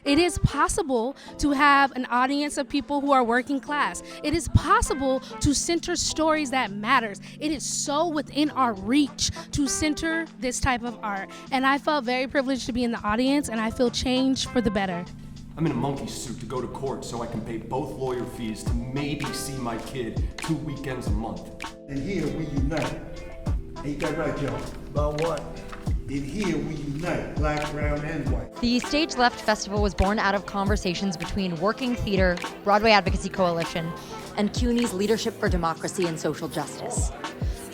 It is possible to have an audience of people who are working class. It is possible to center stories that matters. It is so within our reach to center this type of art. And I felt very privileged to be in the audience, and I feel changed for the better. I'm in a monkey suit to go to court so I can pay both lawyer fees to maybe see my kid 2 weekends a month. And here we unite. Ain't that right, y'all? About what? In here we unite, black, brown, and white. The Stage Left Festival was born out of conversations between Working Theater, Broadway Advocacy Coalition, and CUNY's Leadership for Democracy and Social Justice.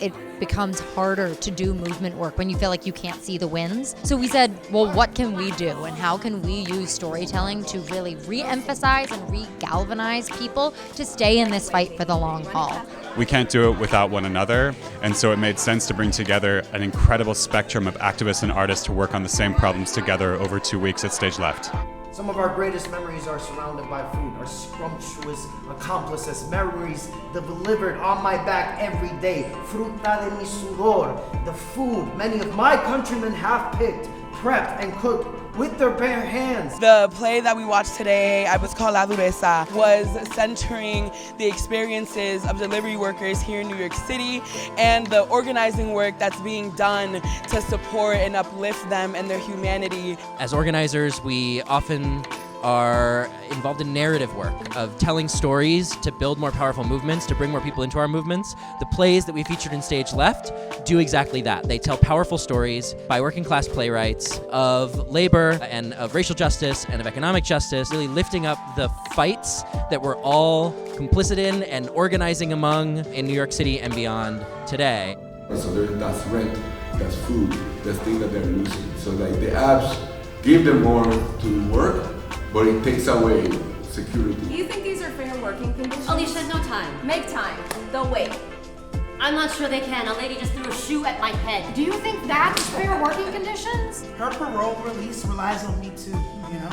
It becomes harder to do movement work when you feel like you can't see the wins. So we said, well, what can we do? And how can we use storytelling to really re-emphasize and re-galvanize people to stay in this fight for the long haul? We can't do it without one another, and so it made sense to bring together an incredible spectrum of activists and artists to work on the same problems together over 2 weeks at Stage Left. Some of our greatest memories are surrounded by food, our scrumptious accomplices, memories delivered on my back every day. Fruta de mi sudor, the food many of my countrymen have picked, prepped, and cooked with their bare hands. The play that we watched today, it was called La Dureza, was centering the experiences of delivery workers here in New York City and the organizing work that's being done to support and uplift them and their humanity. As organizers, we often are involved in narrative work of telling stories to build more powerful movements, to bring more people into our movements. The plays that we featured in Stage Left do exactly that. They tell powerful stories by working class playwrights of labor and of racial justice and of economic justice, really lifting up the fights that we're all complicit in and organizing among in New York City and beyond today. So that's rent, that's food, that's things that they're losing. So like the apps give them more to work, but it takes away security. Do you think these are fair working conditions? Alicia, no time. Make time. They'll wait. I'm not sure they can. A lady just threw a shoe at my head. Do you think that's fair working conditions? Her parole release relies on me too, you know?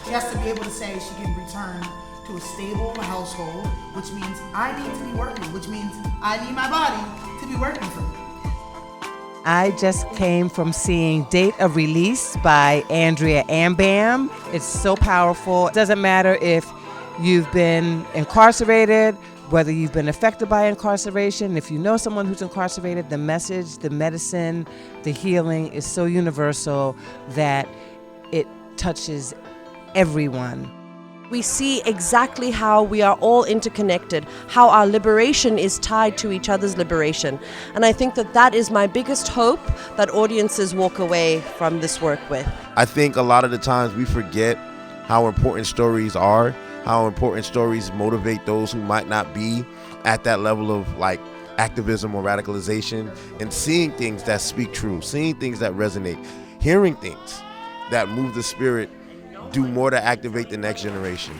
She has to be able to say she can return to a stable household, which means I need to be working, which means I need my body to be working for me. I just came from seeing Date of Release by Andrea Ambam. It's so powerful. It doesn't matter if you've been incarcerated, whether you've been affected by incarceration. If you know someone who's incarcerated, the message, the medicine, the healing is so universal that it touches everyone. We see exactly how we are all interconnected, how our liberation is tied to each other's liberation. And I think that that is my biggest hope that audiences walk away from this work with. I think a lot of the times we forget how important stories are, how important stories motivate those who might not be at that level of like activism or radicalization, and seeing things that speak true, seeing things that resonate, hearing things that move the spirit do more to activate the next generation.